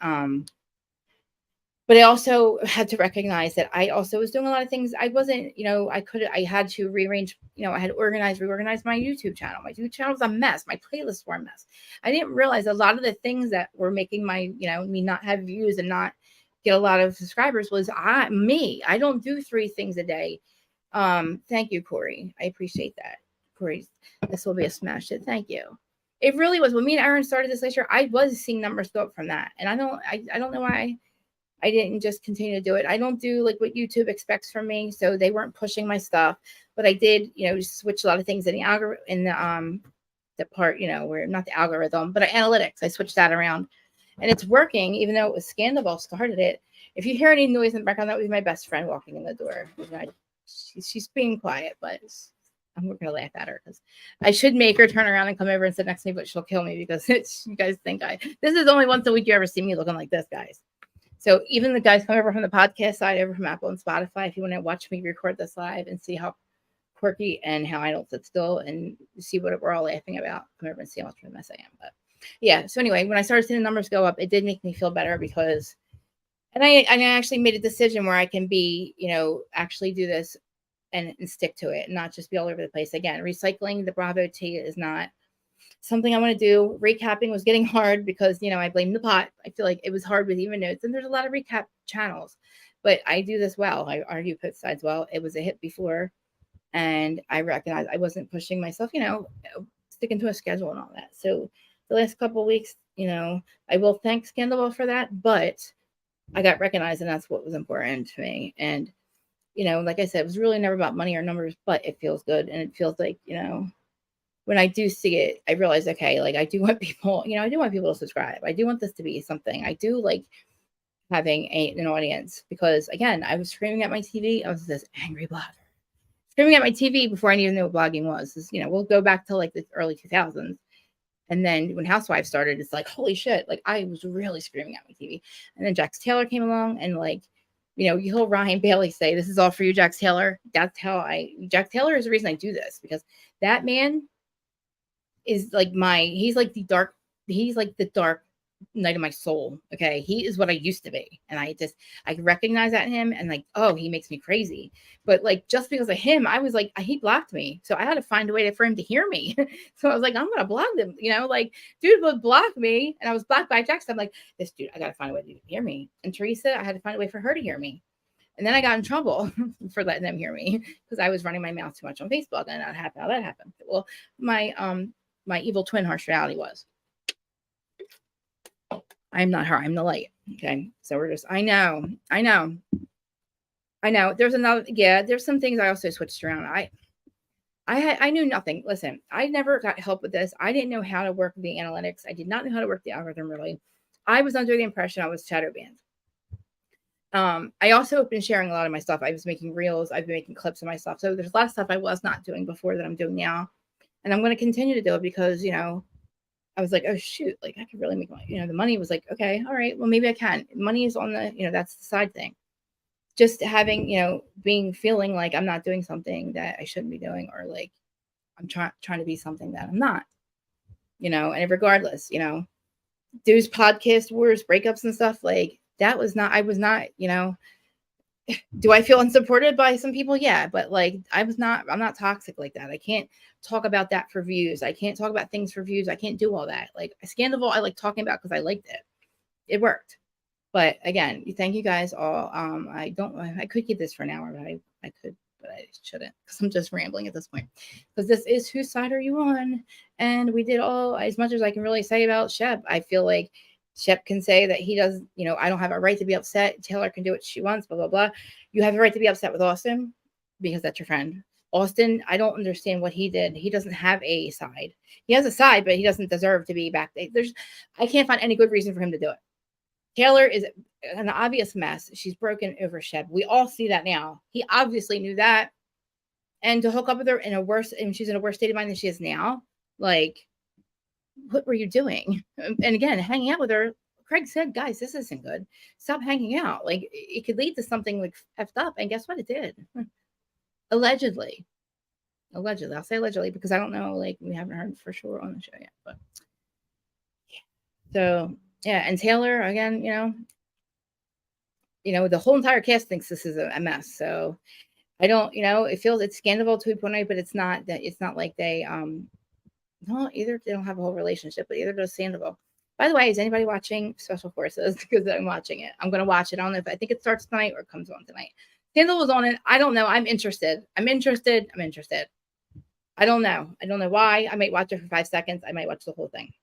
But I also had to recognize that I also was doing a lot of things. I wasn't, I had to rearrange, I had to reorganize my YouTube channel. My YouTube channel was a mess. My playlists were a mess. I didn't realize a lot of the things that were making my, me not have views and not get a lot of subscribers was me. I don't do 3 things a day. Thank you, Corey. I appreciate that. Corey, this will be a smash hit. Thank you. It really was. When me and Aaron started this last year, I was seeing numbers go up from that. And I don't know why I didn't just continue to do it. I don't do like what YouTube expects from me. So they weren't pushing my stuff, but I did, switch a lot of things in the algorithm, in the part, where not the algorithm, but analytics. I switched that around and it's working, even though it was Scandal started it. If you hear any noise in the background, that would be my best friend walking in the door. She's being quiet, but I'm going to laugh at her because I should make her turn around and come over and sit next to me, but she'll kill me because you guys think this is only once a week you ever see me looking like this, guys. So even the guys come over from the podcast side, over from Apple and Spotify, if you want to watch me record this live and see how quirky and how I don't sit still and see what we're all laughing about, come over and see how much of a mess I am. But yeah, so anyway, when I started seeing the numbers go up, it did make me feel better because, and I actually made a decision where I can be, actually do this and stick to it and not just be all over the place. Again, recycling the Bravo tea is not something I want to do. Recapping was getting hard because, I blame the pot. I feel like it was hard with even notes, and there's a lot of recap channels, but I do this well. I argue both sides well. It was a hit before, and I recognized I wasn't pushing myself, sticking to a schedule and all that. So the last couple of weeks, I will thank Scandal for that, but I got recognized, and that's what was important to me. And, like I said, it was really never about money or numbers, but it feels good, and it feels like, when I do see it, I realize, okay, like I do want people, I do want people to subscribe. I do want this to be something. I do like having an audience because, again, I was screaming at my TV. I was this angry blogger, screaming at my TV before I even knew what blogging was. We'll go back to like the early 2000s. And then when Housewives started, it's like, holy shit, like I was really screaming at my TV. And then Jax Taylor came along and like, you hear Ryan Bailey say, this is all for you, Jax Taylor. That's how Jax Taylor is the reason I do this, because that man is like he's like the dark night of my soul. Okay. He is what I used to be. And I recognize that in him and like, oh, he makes me crazy. But like, just because of him, I was like, he blocked me. So I had to find a way for him to hear me. So I was like, I'm going to block him, like dude would block me. And I was blocked by Jackson. I'm like, this dude, I got to find a way to hear me. And Teresa, I had to find a way for her to hear me. And then I got in trouble for letting them hear me because I was running my mouth too much on Facebook, and that happened. Well, my evil twin harsh reality was, I'm not her, I'm the light. Okay. So we're just, I know. There's some things I also switched around. I knew nothing. Listen, I never got help with this. I didn't know how to work the analytics. I did not know how to work the algorithm really. I was under the impression I was shadow banned. I also have been sharing a lot of my stuff. I was making reels. I've been making clips of my stuff. So there's a lot of stuff I was not doing before that I'm doing now. And I'm going to continue to do it because, I was like, oh shoot, like I could really make money. The money was like, okay, all right, well, maybe I can. Money is on the, that's the side thing. Just having, feeling like I'm not doing something that I shouldn't be doing, or like I'm trying to be something that I'm not, and regardless, dudes, podcast wars, breakups and stuff, like I was not, do I feel unsupported by some people? Yeah, but like I'm not toxic like that. I can't talk about that for views. I can't talk about things for views. I can't do all that. Like Scandal, I like talking about because I liked it. It worked. But again, thank you guys all. I could keep this for an hour, but I could but I shouldn't because I'm just rambling at this point. Because this is whose side are you on? And we did all as much as I can really say about Shep. I feel like Shep can say that he does, I don't have a right to be upset. Taylor can do what she wants, blah, blah, blah. You have the right to be upset with Austen because that's your friend. Austen, I don't understand what he did. He doesn't have a side. He has a side, but he doesn't deserve to be back. I can't find any good reason for him to do it. Taylor is an obvious mess. She's broken over Shep. We all see that now. He obviously knew that. And to hook up with her and she's in a worse state of mind than she is now, like, what were you doing? And again, hanging out with her, Craig said, guys, this isn't good. Stop hanging out. Like, it could lead to something like effed up. And guess what? It did. Allegedly. I'll say allegedly because I don't know. Like, we haven't heard for sure on the show yet. But yeah. So, yeah. And Taylor, again, the whole entire cast thinks this is a mess. So I don't, it's scandal to a point, but it's not like they, well, either they don't have a whole relationship, but either does Sandoval. By the way, is anybody watching Special Forces? Because I'm watching it. I'm going to watch it. I don't know if I think it starts tonight or it comes on tonight. Sandoval was on it. I don't know. I'm interested. I don't know. I don't know why. I might watch it for 5 seconds. I might watch the whole thing.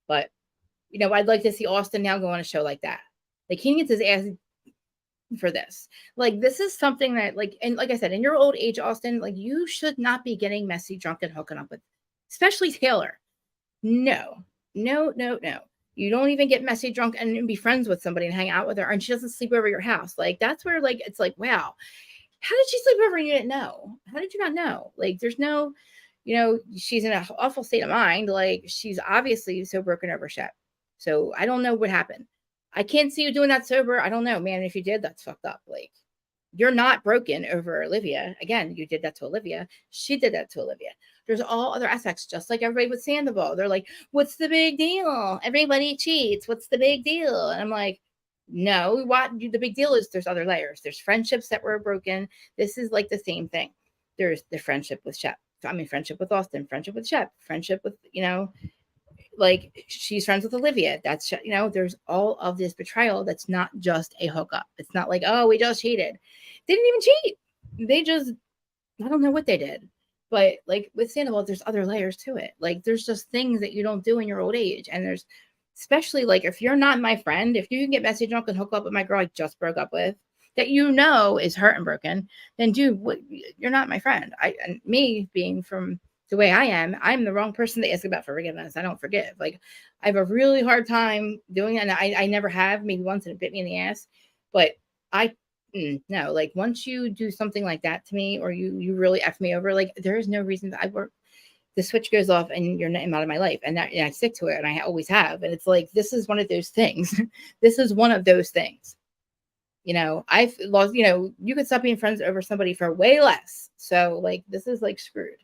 But, I'd like to see Austen now go on a show like that. Like, he gets his ass for this. Like, this is something that, and like I said, in your old age, Austen, like, you should not be getting messy, drunk, and hooking up with, especially Taylor. No. You don't even get messy, drunk, and be friends with somebody and hang out with her, and she doesn't sleep over your house. Like, that's where, like, it's like, wow, how did she sleep over and you didn't know? How did you not know? Like, there's no, she's in an awful state of mind. Like, she's obviously so broken over Shep. So I don't know what happened. I can't see you doing that sober. I don't know, man. If you did, that's fucked up. Like, you're not broken over Olivia. Again, you did that to Olivia. She did that to Olivia. There's all other aspects, just like everybody with Sandoval. They're like, what's the big deal? Everybody cheats. What's the big deal? And I'm like, no, the big deal is there's other layers. There's friendships that were broken. This is like the same thing. There's the friendship with Shep. Friendship with Austen, friendship with Shep, friendship with, like, she's friends with Olivia. That's, there's all of this betrayal that's not just a hookup. It's not like, oh, we just cheated. They didn't even cheat. They just, I don't know what they did. But, like, with Sandoval, there's other layers to it. Like, there's just things that you don't do in your old age. And there's, especially, like, if you're not my friend, if you can get messy drunk and hook up with my girl I just broke up with, that is hurt and broken, then dude, you're not my friend. And me being from the way I am, I'm the wrong person to ask about forgiveness. I don't forgive. Like, I have a really hard time doing it. And I never have. Maybe once it bit me in the ass. But no, like, once you do something like that to me, or you really F me over, like, there is no reason the switch goes off and you're not out of my life. And I stick to it, and I always have. And it's like, this is one of those things. This is one of those things. I've lost, you could stop being friends over somebody for way less. So, like, this is, like, screwed.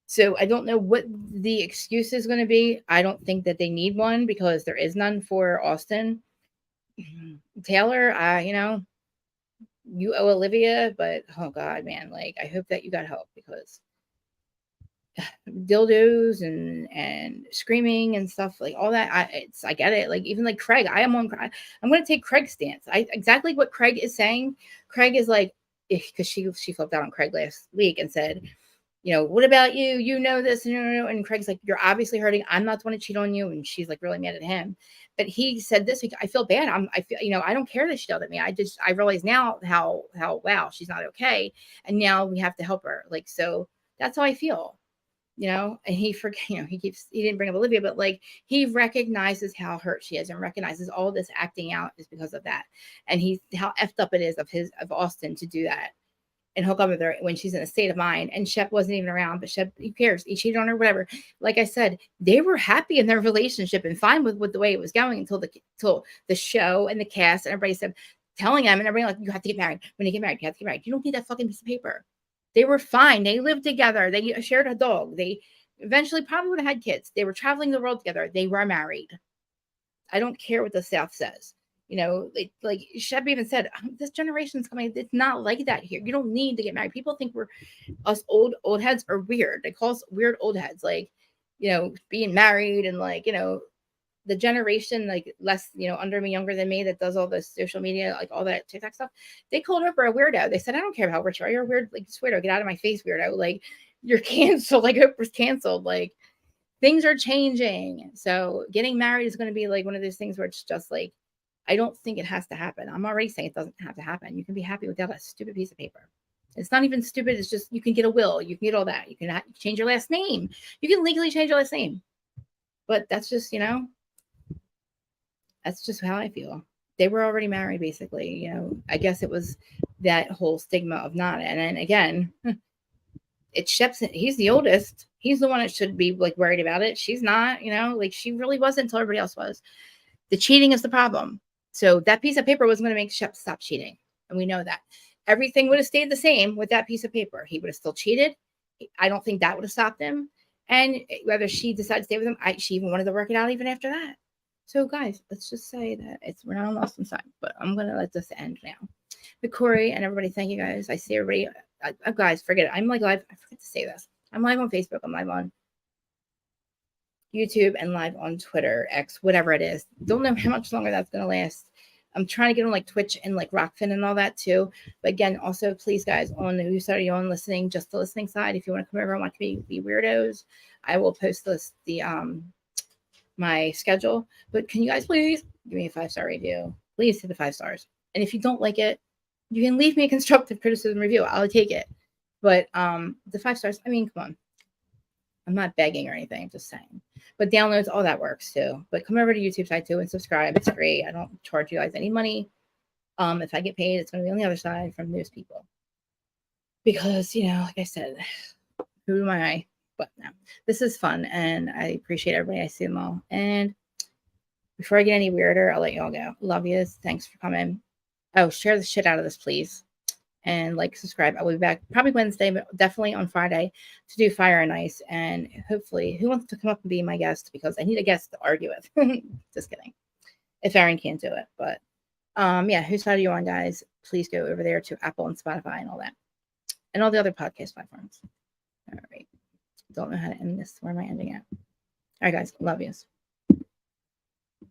So I don't know what the excuse is going to be. I don't think that they need one because there is none for Austen. Taylor, you owe Olivia, but oh God, man, like, I hope that you got help because dildos and screaming and stuff, like, all that. I get it. Like, even like Craig, I'm going to take Craig's stance. Exactly what Craig is saying. Craig is like, because she flipped out on Craig last week and said, what about you? This, and Craig's like, you're obviously hurting. I'm not the one to cheat on you. And she's like really mad at him. But he said this week, I feel bad. I feel, I don't care that she yelled at me. I realize now how, wow, she's not okay. And now we have to help her. Like, so that's how I feel, and he he didn't bring up Olivia, but like, he recognizes how hurt she is and recognizes all this acting out is because of that. And how effed up it is of Austen to do that and hook up with her when she's in a state of mind. And Shep wasn't even around, but Shep, who cares? He cheated on her, whatever. Like I said, they were happy in their relationship and fine with the way it was going until the show and the cast and everybody said, telling them, and everybody like, you have to get married. When you get married, you have to get married. You don't need that fucking piece of paper. They were fine. They lived together. They shared a dog. They eventually probably would have had kids. They were traveling the world together. They were married. I don't care what the South says. Like Shep even said, this generation's coming. It's not like that here. You don't need to get married. People think us old heads are weird. They call us weird old heads. Like, being married and like, the generation like less, under me, younger than me, that does all this social media, like all that TikTok stuff, they called Oprah a weirdo. They said, I don't care how rich you are. You're a weird, like, weirdo. Get out of my face, weirdo. Like, you're canceled. Like, Oprah's canceled. Like, things are changing. So getting married is going to be like one of those things where it's just like, I don't think it has to happen. I'm already saying it doesn't have to happen. You can be happy without a stupid piece of paper. It's not even stupid. It's just, you can get a will. You can get all that. You can change your last name. You can legally change your last name. But that's just, that's just how I feel. They were already married, basically. I guess it was that whole stigma of not. And then again, it's Shep's. He's the oldest. He's the one that should be like worried about it. She's not, like she really wasn't until everybody else was. The cheating is the problem. So that piece of paper wasn't going to make Shep stop cheating. And we know that. Everything would have stayed the same with that piece of paper. He would have still cheated. I don't think that would have stopped him. And whether she decided to stay with him, she even wanted to work it out even after that. So, guys, let's just say that we're not on Austen side, but I'm going to let this end now. But Corey and everybody, thank you, guys. I see everybody. Guys, forget it. I'm like live. I forget to say this. I'm live on Facebook. I'm live on YouTube and live on Twitter, X, whatever it is. Don't know how much longer that's going to last. I'm trying to get on like Twitch and like Rockfin and all that too. But again, also please, guys, on the who started you on listening, just the listening side, if you want to come over and watch me be weirdos, I will post my schedule. But can you guys please give me a 5-star review? Please hit the 5 stars. And if you don't like it, you can leave me a constructive criticism review. I'll take it. But the 5 stars, I mean, come on. I'm not begging or anything. I'm just saying. But downloads, all that works too. But come over to YouTube side too and subscribe. It's free. I don't charge you guys any money. If I get paid, it's going to be on the other side from those people. Because, like I said, who am I? But no, this is fun. And I appreciate everybody. I see them all. And before I get any weirder, I'll let you all go. Love you. Thanks for coming. Oh, share the shit out of this, please. And subscribe. I will be back probably Wednesday, but definitely on Friday to do Fire and Ice. And hopefully, who wants to come up and be my guest? Because I need a guest to argue with. Just kidding. If Aaron can't do it. But yeah, whose side are you on, guys? Please go over there to Apple and Spotify and all that. And all the other podcast platforms. All right. Don't know how to end this. Where am I ending at? All right, guys. Love yous.